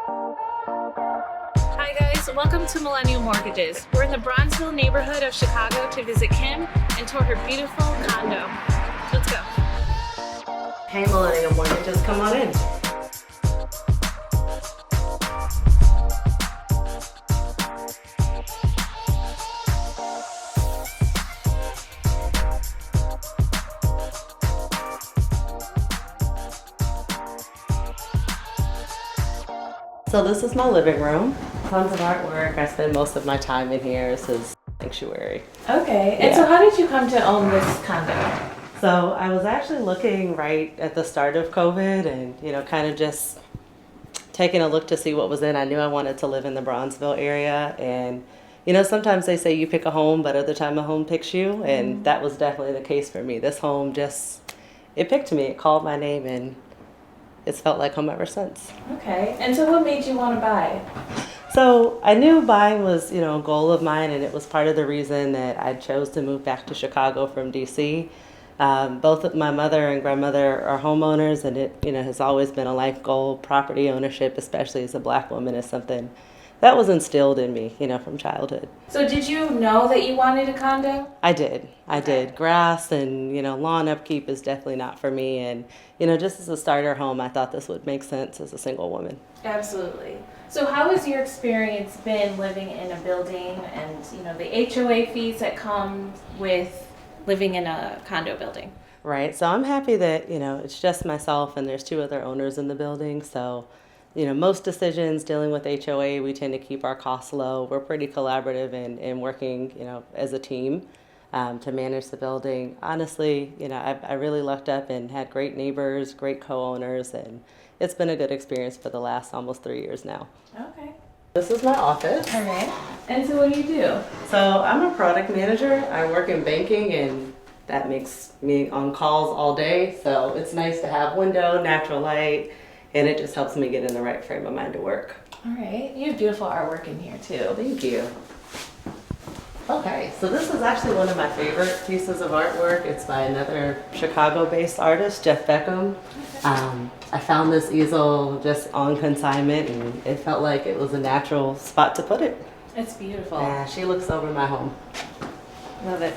Hi guys, welcome to Millennial Mortgages. We're in the Bronzeville neighborhood of Chicago to visit Kim and tour her beautiful condo. Let's go. Hey Millennial Mortgages, come on in. So this is my living room. Tons of artwork. I spend most of my time in here. This is sanctuary. Okay, and so how did you come to own this condo? So I was actually looking right at the start of COVID and, kind of just taking a look to see what was in. I knew I wanted to live in the Bronzeville area. And, sometimes they say you pick a home, but other time a home picks you. And that was definitely the case for me. This home it picked me. It called my name and it's felt like home ever since. Okay, and so what made you want to buy? So I knew buying was, a goal of mine, and it was part of the reason that I chose to move back to Chicago from DC. Both of my mother and grandmother are homeowners, and it, has always been a life goal. Property ownership, especially as a Black woman, is something that was instilled in me, from childhood. So did you know that you wanted a condo? I did. I did. Grass and, lawn upkeep is definitely not for me. And, just as a starter home, I thought this would make sense as a single woman. Absolutely. So how has your experience been living in a building and, the HOA fees that come with living in a condo building? Right. So I'm happy that, it's just myself and there's 2 other owners in the building. So, most decisions dealing with HOA, we tend to keep our costs low. We're pretty collaborative and working, as a team to manage the building. Honestly, I really lucked up and had great neighbors, great co-owners, and it's been a good experience for the last almost 3 years now. Okay. This is my office. All right. And so what do you do? So I'm a product manager. I work in banking, and that makes me on calls all day. So it's nice to have window, natural light, and it just helps me get in the right frame of mind to work. All right. You have beautiful artwork in here too. Thank you. Okay, so this is actually one of my favorite pieces of artwork. It's by another Chicago-based artist, Jeff Beckham. I found this easel just on consignment, and it felt like it was a natural spot to put it. It's beautiful. Yeah, she looks over my home. Love it.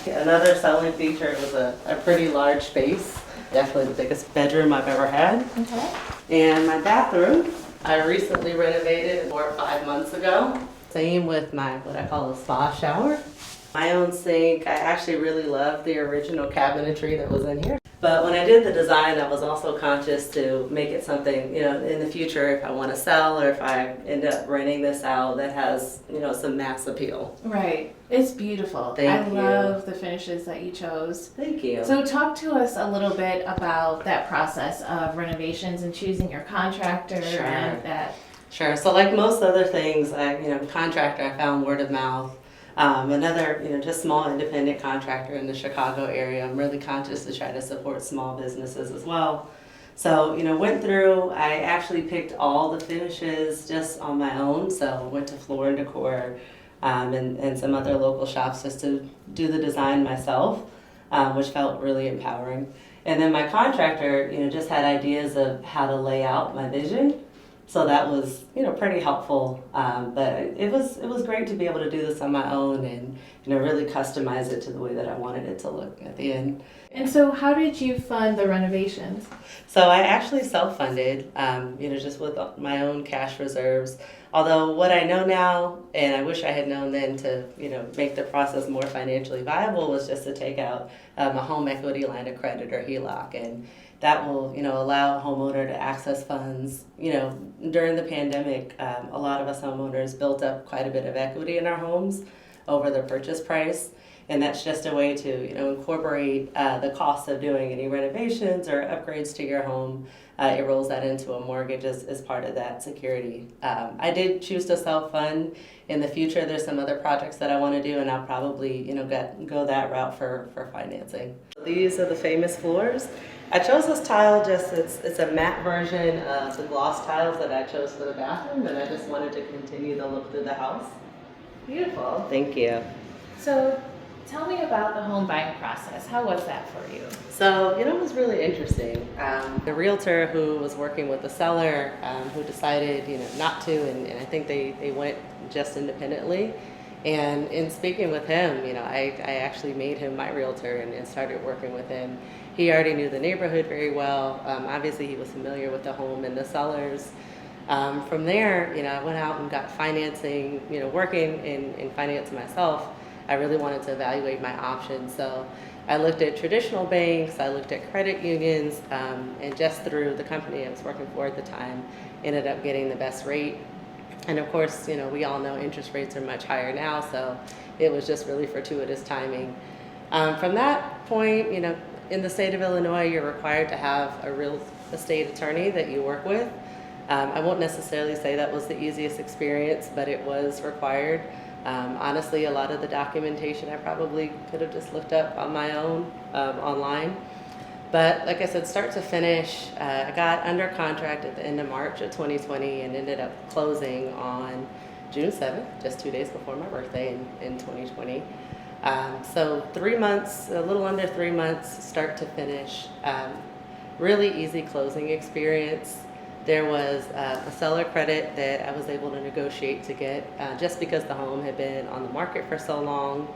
Another selling feature was a pretty large space. Definitely the biggest bedroom I've ever had. Okay. And my bathroom, I recently renovated 4 or 5 months ago. Same with my, what I call a spa shower. My own sink. I actually really love the original cabinetry that was in here. But when I did the design, I was also conscious to make it something, in the future, if I want to sell or if I end up renting this out, that has, some mass appeal. Right. It's beautiful. Thank you. I love the finishes that you chose. Thank you. So talk to us a little bit about that process of renovations and choosing your contractor Sure. and that. Sure. So like most other things, contractor, I found word of mouth. Another, just small independent contractor in the Chicago area. I'm really conscious to try to support small businesses as well. So, went through, I actually picked all the finishes just on my own. So went to Floor and Decor and some other local shops just to do the design myself, which felt really empowering. And then my contractor, just had ideas of how to lay out my vision. So that was, pretty helpful. But it was great to be able to do this on my own and, really customize it to the way that I wanted it to look at the end. And so how did you fund the renovations? So I actually self-funded, just with my own cash reserves. Although what I know now, and I wish I had known then to, make the process more financially viable, was just to take out a home equity line of credit or HELOC. And that will, allow a homeowner to access funds. During the pandemic, a lot of us homeowners built up quite a bit of equity in our homes over the purchase price. And that's just a way to, incorporate the cost of doing any renovations or upgrades to your home. It rolls that into a mortgage as part of that security. I did choose to self-fund. In the future, there's some other projects that I want to do, and I'll probably, go that route for financing. These are the famous floors. I chose this tile it's a matte version of the gloss tiles that I chose for the bathroom, and I just wanted to continue the look through the house. Beautiful. Thank you. So Tell me about the home buying process. How was that for you? So, it was really interesting. The realtor who was working with the seller, who decided, not to, and I think they went just independently. And in speaking with him, I actually made him my realtor and started working with him. He already knew the neighborhood very well. Obviously, he was familiar with the home and the sellers. From there, I went out and got financing, working in finance myself. I really wanted to evaluate my options. So I looked at traditional banks, I looked at credit unions, and just through the company I was working for at the time, ended up getting the best rate. And of course, we all know interest rates are much higher now, so it was just really fortuitous timing. From that point, in the state of Illinois, you're required to have a real estate attorney that you work with. I won't necessarily say that was the easiest experience, but it was required. Honestly, a lot of the documentation I probably could have just looked up on my own online. But like I said, start to finish, I got under contract at the end of March of 2020 and ended up closing on June 7th, just 2 days before my birthday in 2020. So 3 months, a little under 3 months, start to finish. Really easy closing experience. There was a seller credit that I was able to negotiate to get just because the home had been on the market for so long.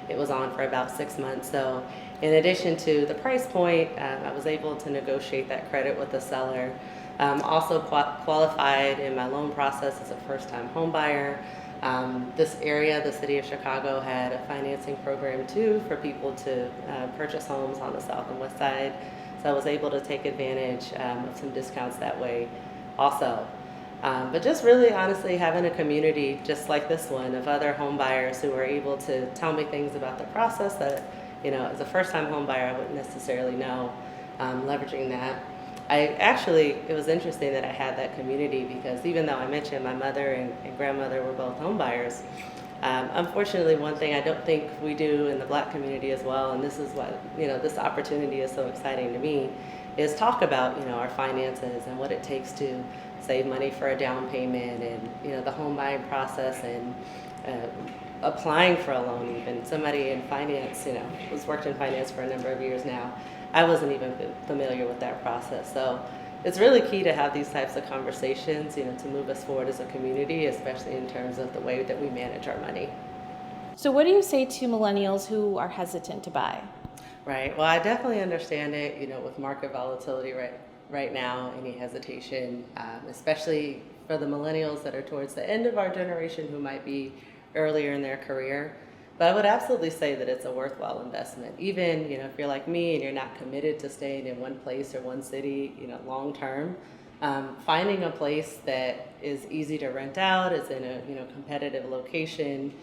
It was on for about 6 months. So in addition to the price point, I was able to negotiate that credit with the seller. Also qualified in my loan process as a first-time home buyer. This area, the city of Chicago, had a financing program too for people to purchase homes on the south and west side. So I was able to take advantage of some discounts that way also. But just really honestly having a community just like this one of other home buyers who are able to tell me things about the process that, as a first-time home buyer, I wouldn't necessarily know, leveraging that. It was interesting that I had that community because even though I mentioned my mother and grandmother were both home buyers, unfortunately, one thing I don't think we do in the Black community as well, and this is what, this opportunity is so exciting to me, is talk about, our finances and what it takes to save money for a down payment and, the home buying process and applying for a loan even. Somebody in finance, who's worked in finance for a number of years now, I wasn't even familiar with that process. So it's really key to have these types of conversations, to move us forward as a community, especially in terms of the way that we manage our money. So what do you say to millennials who are hesitant to buy? Right. Well, I definitely understand it, with market volatility right now, any hesitation, especially for the millennials that are towards the end of our generation who might be earlier in their career. But I would absolutely say that it's a worthwhile investment. Even, if you're like me and you're not committed to staying in one place or one city, long term, finding a place that is easy to rent out, is in a, competitive location,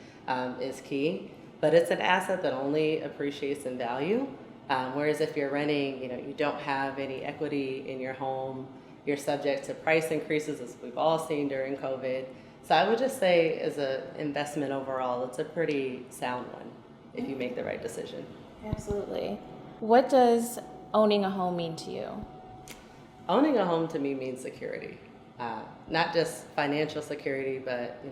is key. But it's an asset that only appreciates in value. Whereas if you're renting, you don't have any equity in your home, you're subject to price increases, as we've all seen during COVID. So I would just say as an investment overall, it's a pretty sound one if you make the right decision. Absolutely. What does owning a home mean to you? Owning a home to me means security. Not just financial security, but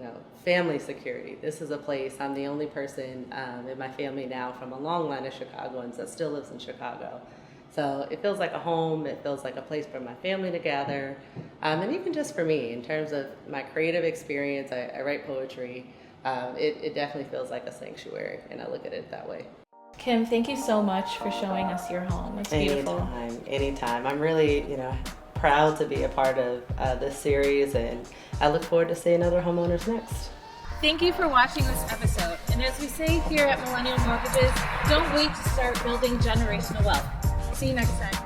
family security. This is a place, I'm the only person in my family now from a long line of Chicagoans that still lives in Chicago. So it feels like a home, it feels like a place for my family to gather, and even just for me, in terms of my creative experience, I write poetry, it definitely feels like a sanctuary, and I look at it that way. Kim, thank you so much for showing us your home. It's beautiful. Anytime. I'm really, proud to be a part of this series, and I look forward to seeing other homeowners next. Thank you for watching this episode. And as we say here at Millennial Mortgages, don't wait to start building generational wealth. See you next time.